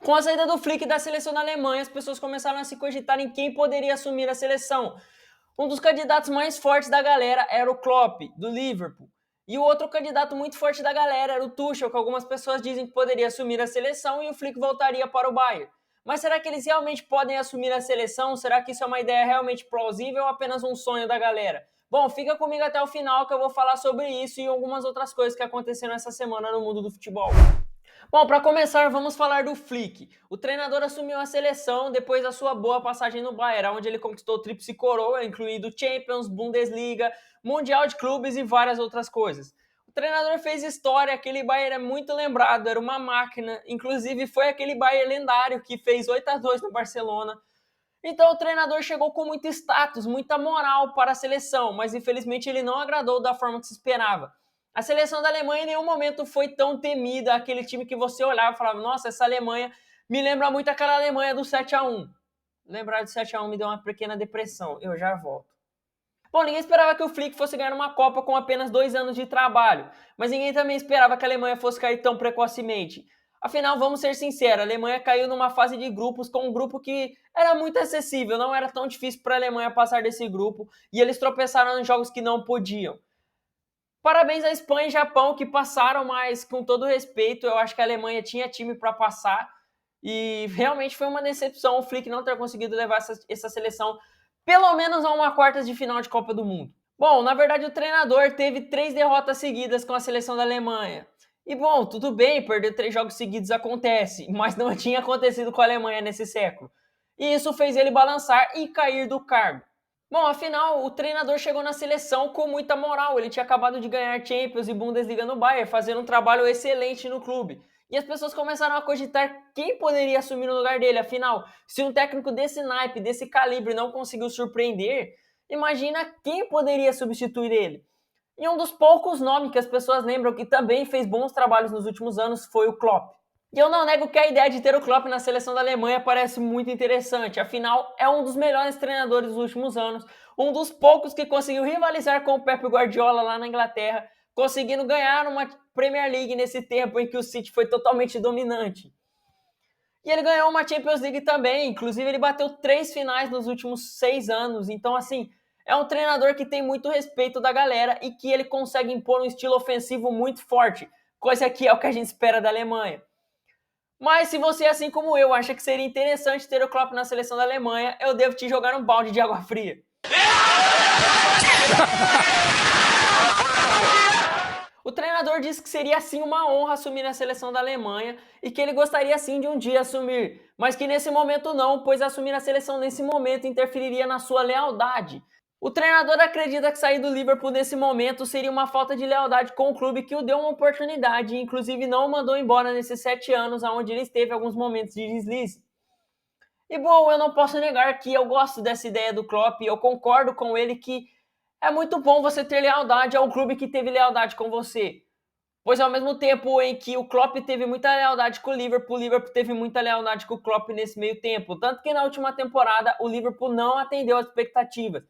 Com a saída do Flick da seleção da Alemanha, as pessoas começaram a se cogitar em quem poderia assumir a seleção. Um dos candidatos mais fortes da galera era o Klopp, do Liverpool. E o outro candidato muito forte da galera era o Tuchel, que algumas pessoas dizem que poderia assumir a seleção e o Flick voltaria para o Bayern. Mas será que eles realmente podem assumir a seleção? Será que isso é uma ideia realmente plausível ou apenas um sonho da galera? Bom, fica comigo até o final que eu vou falar sobre isso e algumas outras coisas que aconteceram essa semana no mundo do futebol. Bom, para começar, vamos falar do Flick. O treinador assumiu a seleção depois da sua boa passagem no Bayern, onde ele conquistou tríplice coroa, incluindo Champions, Bundesliga, Mundial de Clubes e várias outras coisas. O treinador fez história, aquele Bayern é muito lembrado, era uma máquina, inclusive foi aquele Bayern lendário que fez 8-2 no Barcelona. Então o treinador chegou com muito status, muita moral para a seleção, mas infelizmente ele não agradou da forma que se esperava. A seleção da Alemanha em nenhum momento foi tão temida, aquele time que você olhava e falava, nossa, essa Alemanha me lembra muito aquela Alemanha do 7-1. Lembrar do 7-1 me deu uma pequena depressão, eu já volto. Bom, ninguém esperava que o Flick fosse ganhar uma Copa com apenas 2 anos de trabalho, mas ninguém também esperava que a Alemanha fosse cair tão precocemente. Afinal, vamos ser sinceros, a Alemanha caiu numa fase de grupos com um grupo que era muito acessível, não era tão difícil para a Alemanha passar desse grupo, e eles tropeçaram em jogos que não podiam. Parabéns à Espanha e Japão que passaram, mas com todo respeito, eu acho que a Alemanha tinha time para passar, e realmente foi uma decepção o Flick não ter conseguido levar essa seleção pelo menos a uma quartas de final de Copa do Mundo. Bom, na verdade o treinador teve 3 derrotas seguidas com a seleção da Alemanha. E bom, tudo bem, perder 3 jogos seguidos acontece, mas não tinha acontecido com a Alemanha nesse século. E isso fez ele balançar e cair do cargo. Bom, afinal, o treinador chegou na seleção com muita moral. Ele tinha acabado de ganhar Champions e Bundesliga no Bayern, fazendo um trabalho excelente no clube. E as pessoas começaram a cogitar quem poderia assumir no lugar dele. Afinal, se um técnico desse naipe, desse calibre, não conseguiu surpreender, imagina quem poderia substituir ele. E um dos poucos nomes que as pessoas lembram que também fez bons trabalhos nos últimos anos foi o Klopp. E eu não nego que a ideia de ter o Klopp na seleção da Alemanha parece muito interessante, afinal é um dos melhores treinadores dos últimos anos, um dos poucos que conseguiu rivalizar com o Pep Guardiola lá na Inglaterra, conseguindo ganhar uma Premier League nesse tempo em que o City foi totalmente dominante. E ele ganhou uma Champions League também, inclusive ele bateu 3 finais nos últimos 6 anos, então assim, é um treinador que tem muito respeito da galera e que ele consegue impor um estilo ofensivo muito forte, coisa que é o que a gente espera da Alemanha. Mas se você, assim como eu, acha que seria interessante ter o Klopp na seleção da Alemanha, eu devo te jogar um balde de água fria. O treinador disse que seria sim uma honra assumir a seleção da Alemanha e que ele gostaria sim de um dia assumir, mas que nesse momento não, pois assumir a seleção nesse momento interferiria na sua lealdade. O treinador acredita que sair do Liverpool nesse momento seria uma falta de lealdade com o clube que o deu uma oportunidade e inclusive não o mandou embora nesses 7 anos, onde ele esteve alguns momentos de deslize. E bom, eu não posso negar que eu gosto dessa ideia do Klopp e eu concordo com ele que é muito bom você ter lealdade ao clube que teve lealdade com você. Pois ao mesmo tempo em que o Klopp teve muita lealdade com o Liverpool teve muita lealdade com o Klopp nesse meio tempo. Tanto que na última temporada o Liverpool não atendeu as expectativas.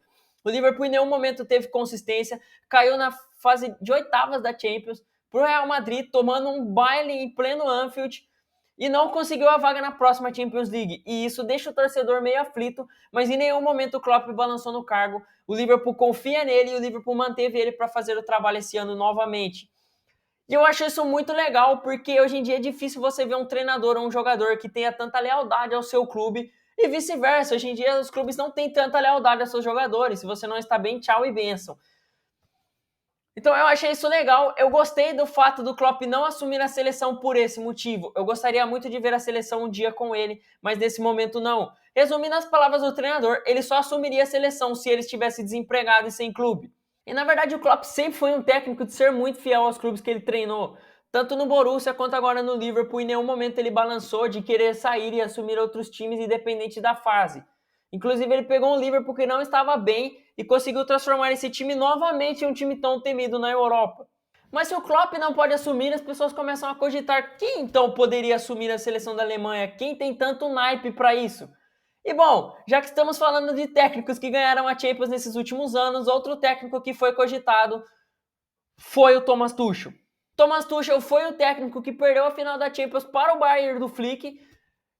O Liverpool em nenhum momento teve consistência, caiu na fase de oitavas da Champions para o Real Madrid, tomando um baile em pleno Anfield e não conseguiu a vaga na próxima Champions League. E isso deixa o torcedor meio aflito, mas em nenhum momento o Klopp balançou no cargo. O Liverpool confia nele e o Liverpool manteve ele para fazer o trabalho esse ano novamente. E eu acho isso muito legal, porque hoje em dia é difícil você ver um treinador ou um jogador que tenha tanta lealdade ao seu clube e vice-versa. Hoje em dia os clubes não têm tanta lealdade aos seus jogadores. Se você não está bem, tchau e benção. Então eu achei isso legal. Eu gostei do fato do Klopp não assumir a seleção por esse motivo. Eu gostaria muito de ver a seleção um dia com ele, mas nesse momento não. Resumindo as palavras do treinador, ele só assumiria a seleção se ele estivesse desempregado e sem clube. E na verdade o Klopp sempre foi um técnico de ser muito fiel aos clubes que ele treinou. Tanto no Borussia quanto agora no Liverpool, em nenhum momento ele balançou de querer sair e assumir outros times independente da fase. Inclusive ele pegou um Liverpool que não estava bem e conseguiu transformar esse time novamente em um time tão temido na Europa. Mas se o Klopp não pode assumir, as pessoas começam a cogitar quem então poderia assumir a seleção da Alemanha, quem tem tanto naipe para isso. E bom, já que estamos falando de técnicos que ganharam a Champions nesses últimos anos, outro técnico que foi cogitado foi o Thomas Tuchel. Thomas Tuchel foi o técnico que perdeu a final da Champions para o Bayern do Flick,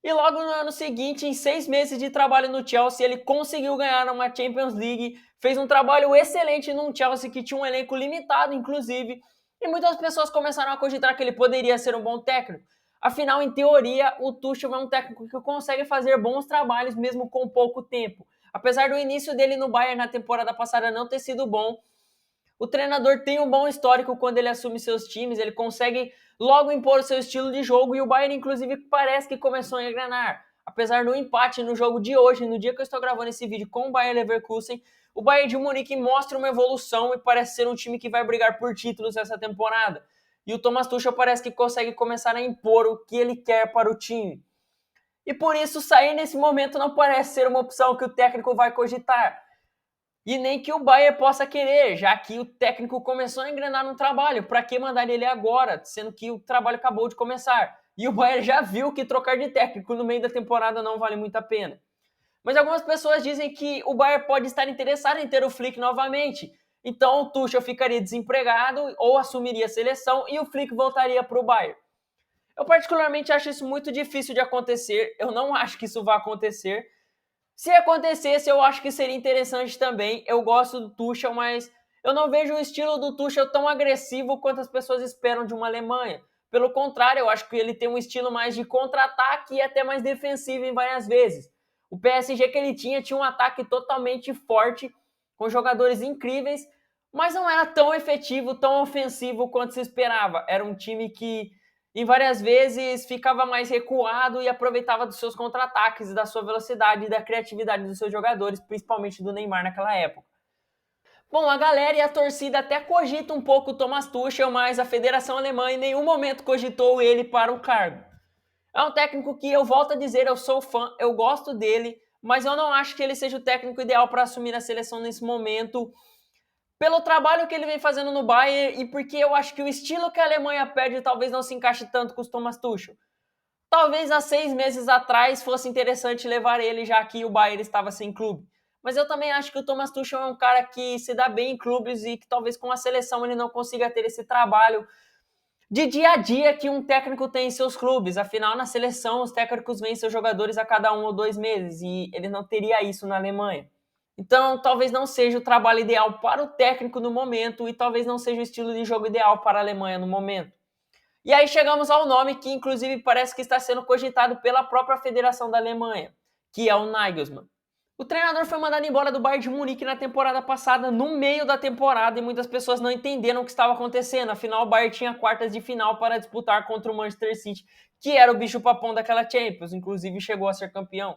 E logo no ano seguinte, em 6 meses de trabalho no Chelsea, ele conseguiu ganhar uma Champions League, fez um trabalho excelente num Chelsea que tinha um elenco limitado, inclusive, e muitas pessoas começaram a cogitar que ele poderia ser um bom técnico. Afinal, em teoria, o Tuchel é um técnico que consegue fazer bons trabalhos mesmo com pouco tempo. Apesar do início dele no Bayern na temporada passada não ter sido bom, o treinador tem um bom histórico quando ele assume seus times, ele consegue logo impor o seu estilo de jogo e o Bayern, inclusive, parece que começou a engrenar. Apesar do empate no jogo de hoje, no dia que eu estou gravando esse vídeo com o Bayern Leverkusen, o Bayern de Munique mostra uma evolução e parece ser um time que vai brigar por títulos essa temporada. E o Thomas Tuchel parece que consegue começar a impor o que ele quer para o time. E por isso, sair nesse momento não parece ser uma opção que o técnico vai cogitar. E nem que o Bayern possa querer, já que o técnico começou a engrenar no trabalho. Para que mandar ele agora, sendo que o trabalho acabou de começar? E o Bayern já viu que trocar de técnico no meio da temporada não vale muito a pena. Mas algumas pessoas dizem que o Bayern pode estar interessado em ter o Flick novamente. Então o Tuchel ficaria desempregado ou assumiria a seleção e o Flick voltaria para o Bayern. Eu particularmente acho isso muito difícil de acontecer. Eu não acho que isso vá acontecer. Se acontecesse, eu acho que seria interessante também. Eu gosto do Tuchel, mas eu não vejo o estilo do Tuchel tão agressivo quanto as pessoas esperam de uma Alemanha. Pelo contrário, eu acho que ele tem um estilo mais de contra-ataque e até mais defensivo em várias vezes. O PSG que ele tinha um ataque totalmente forte, com jogadores incríveis, mas não era tão efetivo, tão ofensivo quanto se esperava. Era um time que e várias vezes ficava mais recuado e aproveitava dos seus contra-ataques, da sua velocidade e da criatividade dos seus jogadores, principalmente do Neymar naquela época. Bom, a galera e a torcida até cogita um pouco o Thomas Tuchel, mas a Federação Alemã em nenhum momento cogitou ele para o cargo. É um técnico que eu volto a dizer, eu sou fã, eu gosto dele, mas eu não acho que ele seja o técnico ideal para assumir a seleção nesse momento, pelo trabalho que ele vem fazendo no Bayern e porque eu acho que o estilo que a Alemanha pede talvez não se encaixe tanto com o Thomas Tuchel. Talvez há 6 meses atrás fosse interessante levar ele, já que o Bayern estava sem clube. Mas eu também acho que o Thomas Tuchel é um cara que se dá bem em clubes e que talvez com a seleção ele não consiga ter esse trabalho de dia a dia que um técnico tem em seus clubes. Afinal, na seleção, os técnicos veem seus jogadores a cada 1 ou 2 meses e ele não teria isso na Alemanha. Então, talvez não seja o trabalho ideal para o técnico no momento e talvez não seja o estilo de jogo ideal para a Alemanha no momento. E aí chegamos ao nome que, inclusive, parece que está sendo cogitado pela própria Federação da Alemanha, que é o Nagelsmann. O treinador foi mandado embora do Bayern de Munique na temporada passada, no meio da temporada, e muitas pessoas não entenderam o que estava acontecendo. Afinal, o Bayern tinha quartas de final para disputar contra o Manchester City, que era o bicho-papão daquela Champions, inclusive chegou a ser campeão.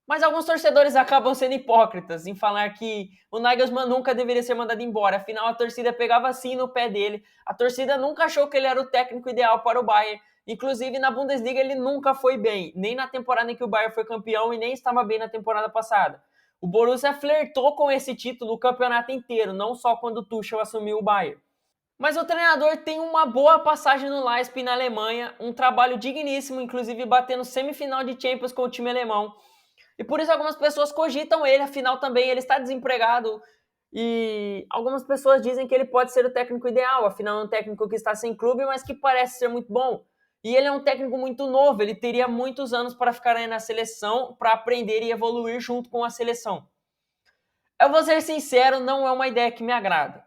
Mas alguns torcedores acabam sendo hipócritas em falar que o Nagelsmann nunca deveria ser mandado embora. Afinal, a torcida pegava assim no pé dele. A torcida nunca achou que ele era o técnico ideal para o Bayern. Inclusive, na Bundesliga, ele nunca foi bem. Nem na temporada em que o Bayern foi campeão e nem estava bem na temporada passada. O Borussia flertou com esse título o campeonato inteiro, não só quando o Tuchel assumiu o Bayern. Mas o treinador tem uma boa passagem no Leipzig na Alemanha, um trabalho digníssimo, inclusive batendo semifinal de Champions com o time alemão. E por isso algumas pessoas cogitam ele, afinal também ele está desempregado. E algumas pessoas dizem que ele pode ser o técnico ideal, afinal é um técnico que está sem clube, mas que parece ser muito bom. E ele é um técnico muito novo, ele teria muitos anos para ficar aí na seleção, para aprender e evoluir junto com a seleção. Eu vou ser sincero, não é uma ideia que me agrada.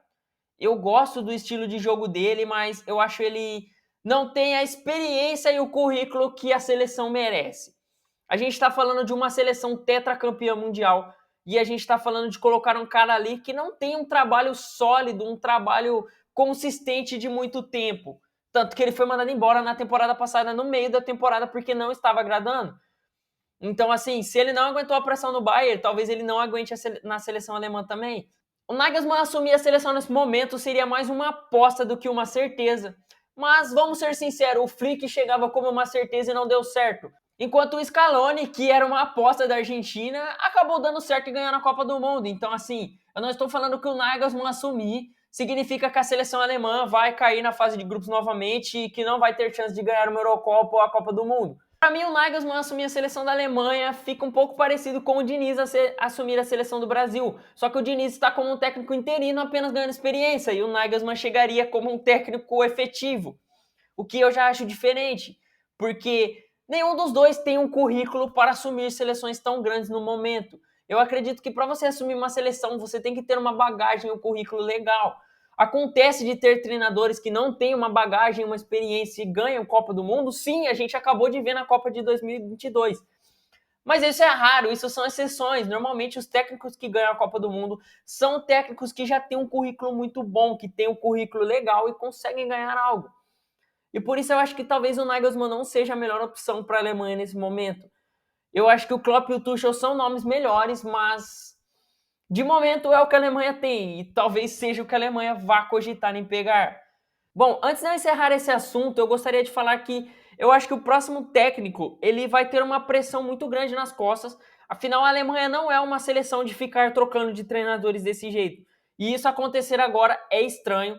Eu gosto do estilo de jogo dele, mas eu acho ele não tem a experiência e o currículo que a seleção merece. A gente está falando de uma seleção tetracampeã mundial e a gente está falando de colocar um cara ali que não tem um trabalho sólido, um trabalho consistente de muito tempo. Tanto que ele foi mandado embora na temporada passada, no meio da temporada, porque não estava agradando. Então, assim, se ele não aguentou a pressão no Bayern, talvez ele não aguente na seleção alemã também. O Nagelsmann assumir a seleção nesse momento seria mais uma aposta do que uma certeza. Mas vamos ser sinceros, o Flick chegava como uma certeza e não deu certo. Enquanto o Scaloni, que era uma aposta da Argentina, acabou dando certo e ganhando a Copa do Mundo. Então, assim, eu não estou falando que o Nagelsmann assumir significa que a seleção alemã vai cair na fase de grupos novamente e que não vai ter chance de ganhar uma Eurocopa ou a Copa do Mundo. Para mim, o Nagelsmann assumir a seleção da Alemanha fica um pouco parecido com o Diniz assumir a seleção do Brasil. Só que o Diniz está como um técnico interino, apenas ganhando experiência, e o Nagelsmann chegaria como um técnico efetivo. O que eu já acho diferente, porque Nenhum dos dois tem um currículo para assumir seleções tão grandes no momento. Eu acredito que para você assumir uma seleção, você tem que ter uma bagagem, um currículo legal. Acontece de ter treinadores que não têm uma bagagem, uma experiência e ganham Copa do Mundo? Sim, a gente acabou de ver na Copa de 2022. Mas isso é raro, isso são exceções. Normalmente os técnicos que ganham a Copa do Mundo são técnicos que já têm um currículo muito bom, que têm um currículo legal e conseguem ganhar algo. E por isso eu acho que talvez o Nagelsmann não seja a melhor opção para a Alemanha nesse momento. Eu acho que o Klopp e o Tuchel são nomes melhores, mas de momento é o que a Alemanha tem e talvez seja o que a Alemanha vá cogitar em pegar. Bom, antes de eu encerrar esse assunto, eu gostaria de falar que eu acho que o próximo técnico ele vai ter uma pressão muito grande nas costas. Afinal, a Alemanha não é uma seleção de ficar trocando de treinadores desse jeito. E isso acontecer agora é estranho.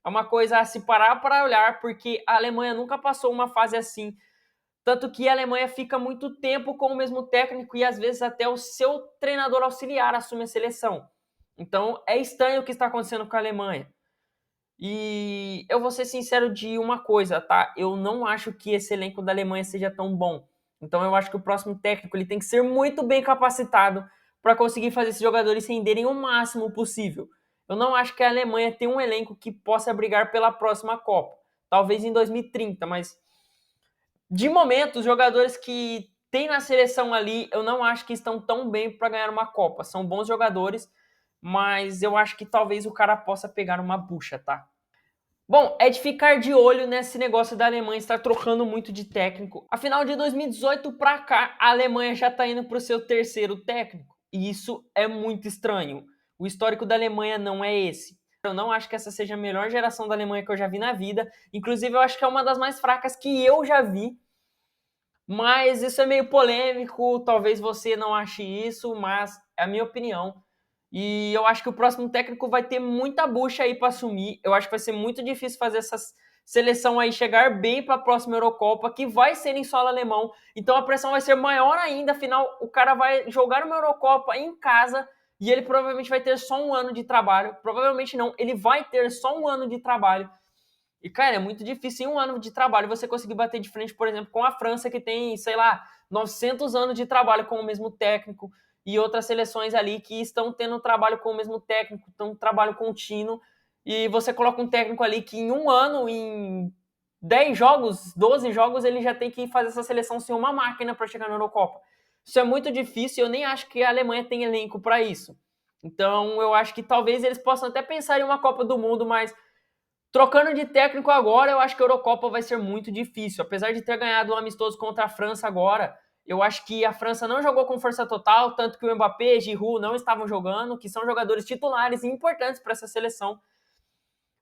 É uma coisa a se parar para olhar, porque a Alemanha nunca passou uma fase assim. Tanto que a Alemanha fica muito tempo com o mesmo técnico e às vezes até o seu treinador auxiliar assume a seleção. Então é estranho o que está acontecendo com a Alemanha. E eu vou ser sincero de uma coisa, tá? Eu não acho que esse elenco da Alemanha seja tão bom. Então eu acho que o próximo técnico ele tem que ser muito bem capacitado para conseguir fazer esses jogadores renderem o máximo possível. Eu não acho que a Alemanha tem um elenco que possa brigar pela próxima Copa. Talvez em 2030, mas de momento, os jogadores que tem na seleção ali, eu não acho que estão tão bem para ganhar uma Copa. São bons jogadores, mas eu acho que talvez o cara possa pegar uma bucha, tá? Bom, é de ficar de olho nesse negócio da Alemanha estar trocando muito de técnico. Afinal, de 2018 para cá, a Alemanha já está indo para o seu terceiro técnico. E isso é muito estranho. O histórico da Alemanha não é esse. Eu não acho que essa seja a melhor geração da Alemanha que eu já vi na vida. Inclusive, eu acho que é uma das mais fracas que eu já vi. Mas isso é meio polêmico, talvez você não ache isso, mas é a minha opinião. E eu acho que o próximo técnico vai ter muita bucha aí para assumir. Eu acho que vai ser muito difícil fazer essa seleção aí chegar bem para a próxima Eurocopa, que vai ser em solo alemão. Então a pressão vai ser maior ainda, afinal o cara vai jogar uma Eurocopa em casa e ele provavelmente vai ter só um ano de trabalho. Provavelmente não, ele vai ter só um ano de trabalho. E, cara, é muito difícil em um ano de trabalho você conseguir bater de frente, por exemplo, com a França, que tem, sei lá, 900 anos de trabalho com o mesmo técnico, e outras seleções ali que estão tendo trabalho com o mesmo técnico, estão trabalho contínuo, e você coloca um técnico ali que em um ano, em 10 jogos, 12 jogos, ele já tem que fazer essa seleção ser uma máquina para chegar na Eurocopa. Isso é muito difícil, eu nem acho que a Alemanha tem elenco para isso. Então, eu acho que talvez eles possam até pensar em uma Copa do Mundo, mas trocando de técnico agora, eu acho que a Eurocopa vai ser muito difícil. Apesar de ter ganhado um amistoso contra a França agora, eu acho que a França não jogou com força total, tanto que o Mbappé e Giroud não estavam jogando, que são jogadores titulares e importantes para essa seleção.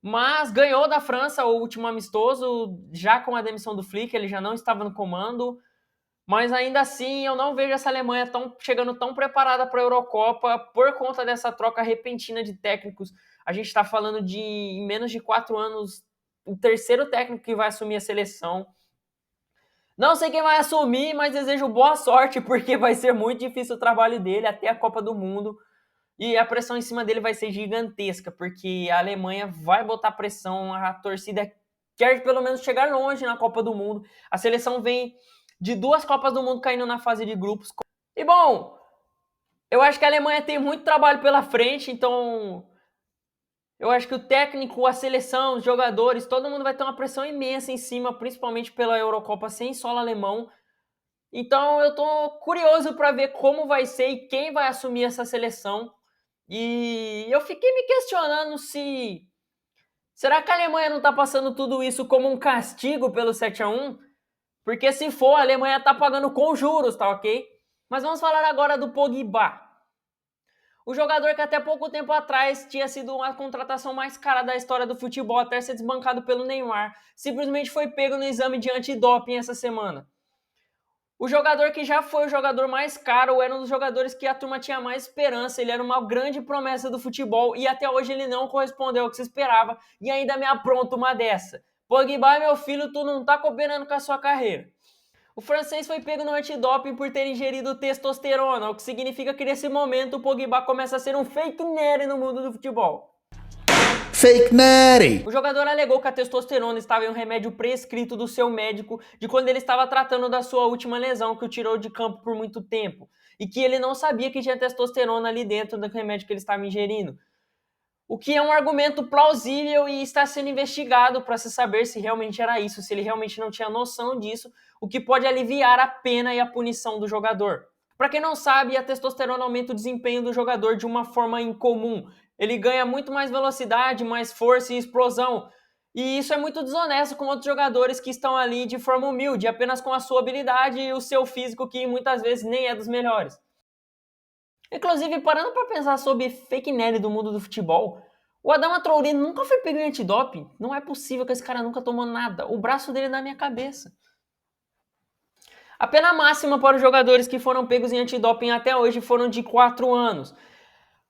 Mas ganhou da França o último amistoso, já com a demissão do Flick, ele já não estava no comando. Mas ainda assim, eu não vejo essa Alemanha chegando tão preparada para a Eurocopa por conta dessa troca repentina de técnicos. A gente está falando de, em menos de 4 anos, o terceiro técnico que vai assumir a seleção. Não sei quem vai assumir, mas desejo boa sorte, porque vai ser muito difícil o trabalho dele até a Copa do Mundo. E a pressão em cima dele vai ser gigantesca, porque a Alemanha vai botar pressão, a torcida quer pelo menos chegar longe na Copa do Mundo. A seleção vem de 2 Copas do Mundo caindo na fase de grupos. E bom, eu acho que a Alemanha tem muito trabalho pela frente, então eu acho que o técnico, a seleção, os jogadores, todo mundo vai ter uma pressão imensa em cima, principalmente pela Eurocopa sem solo alemão. Então eu tô curioso para ver como vai ser e quem vai assumir essa seleção. E eu fiquei me questionando se será que a Alemanha não tá passando tudo isso como um castigo pelo 7-1? Porque se for, a Alemanha tá pagando com juros, tá ok? Mas vamos falar agora do Pogba. O jogador que até pouco tempo atrás tinha sido a contratação mais cara da história do futebol até ser desbancado pelo Neymar, simplesmente foi pego no exame de antidoping essa semana. O jogador que já foi o jogador mais caro era um dos jogadores que a turma tinha mais esperança, ele era uma grande promessa do futebol e até hoje ele não correspondeu ao que se esperava e ainda me apronta uma dessa. Pogba, meu filho, tu não tá cooperando com a sua carreira. O francês foi pego no antidoping por ter ingerido testosterona, o que significa que nesse momento o Pogba começa a ser um fake nerd no mundo do futebol. fake Nery. O jogador alegou que a testosterona estava em um remédio prescrito do seu médico de quando ele estava tratando da sua última lesão que o tirou de campo por muito tempo e que ele não sabia que tinha testosterona ali dentro do remédio que ele estava ingerindo. O que é um argumento plausível e está sendo investigado para se saber se realmente era isso, se ele realmente não tinha noção disso, o que pode aliviar a pena e a punição do jogador. Para quem não sabe, a testosterona aumenta o desempenho do jogador de uma forma incomum. Ele ganha muito mais velocidade, mais força e explosão. E isso é muito desonesto com outros jogadores que estão ali de forma humilde, apenas com a sua habilidade e o seu físico, que muitas vezes nem é dos melhores. Inclusive, parando para pensar sobre fake news do mundo do futebol, o Adama Traoré nunca foi pego em antidoping. Não é possível que esse cara nunca tomou nada. O braço dele é na minha cabeça. A pena máxima para os jogadores que foram pegos em antidoping até hoje foram de 4 anos.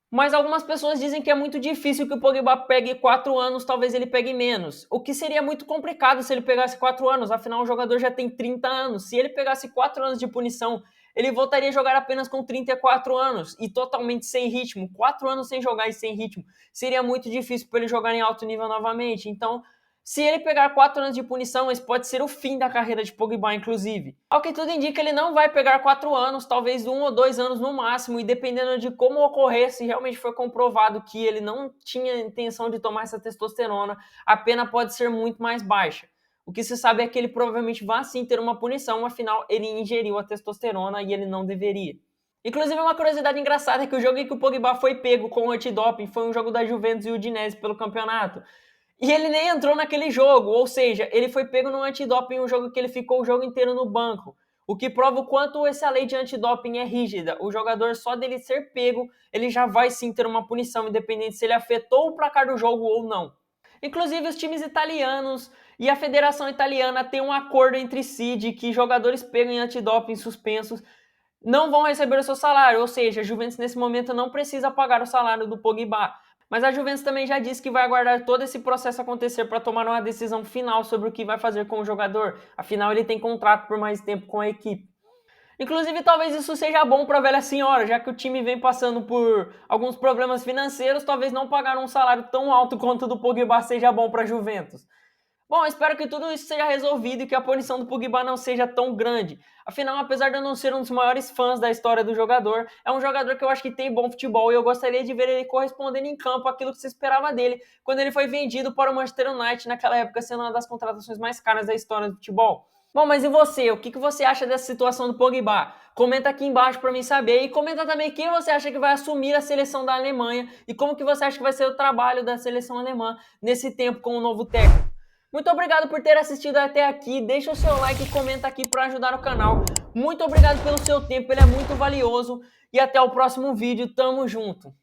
Mas algumas pessoas dizem que é muito difícil que o Pogba pegue 4 anos, talvez ele pegue menos. O que seria muito complicado se ele pegasse 4 anos, afinal o jogador já tem 30 anos. Se ele pegasse 4 anos de punição, ele voltaria a jogar apenas com 34 anos e totalmente sem ritmo. 4 anos sem jogar e sem ritmo. Seria muito difícil para ele jogar em alto nível novamente. Então, se ele pegar 4 anos de punição, esse pode ser o fim da carreira de Pogba, inclusive. Ao que tudo indica, ele não vai pegar 4 anos, talvez 1 ou 2 anos no máximo, e dependendo de como ocorrer, se realmente for comprovado que ele não tinha intenção de tomar essa testosterona, a pena pode ser muito mais baixa. O que se sabe é que ele provavelmente vai sim ter uma punição, afinal ele ingeriu a testosterona e ele não deveria. Inclusive, uma curiosidade engraçada é que o jogo em que o Pogba foi pego com o antidoping foi um jogo da Juventus e Udinese pelo campeonato. E ele nem entrou naquele jogo, ou seja, ele foi pego no antidoping, um jogo que ele ficou o jogo inteiro no banco. O que prova o quanto essa lei de antidoping é rígida. O jogador, só dele ser pego, ele já vai sim ter uma punição, independente se ele afetou o placar do jogo ou não. Inclusive, os times italianos e a Federação Italiana têm um acordo entre si de que jogadores pegam em antidoping suspensos não vão receber o seu salário, ou seja, a Juventus nesse momento não precisa pagar o salário do Pogba. Mas a Juventus também já disse que vai aguardar todo esse processo acontecer para tomar uma decisão final sobre o que vai fazer com o jogador. Afinal, ele tem contrato por mais tempo com a equipe. Inclusive, talvez isso seja bom para a velha senhora, já que o time vem passando por alguns problemas financeiros, talvez não pagar um salário tão alto quanto o do Pogba seja bom para a Juventus. Bom, espero que tudo isso seja resolvido e que a punição do Pogba não seja tão grande. Afinal, apesar de eu não ser um dos maiores fãs da história do jogador, é um jogador que eu acho que tem bom futebol e eu gostaria de ver ele correspondendo em campo aquilo que se esperava dele quando ele foi vendido para o Manchester United, naquela época sendo uma das contratações mais caras da história do futebol. Bom, mas e você? O que você acha dessa situação do Pogba? Comenta aqui embaixo para mim saber e comenta também quem você acha que vai assumir a seleção da Alemanha e como que você acha que vai ser o trabalho da seleção alemã nesse tempo com o novo técnico. Muito obrigado por ter assistido até aqui, deixa o seu like e comenta aqui para ajudar o canal. Muito obrigado pelo seu tempo, ele é muito valioso e até o próximo vídeo, tamo junto!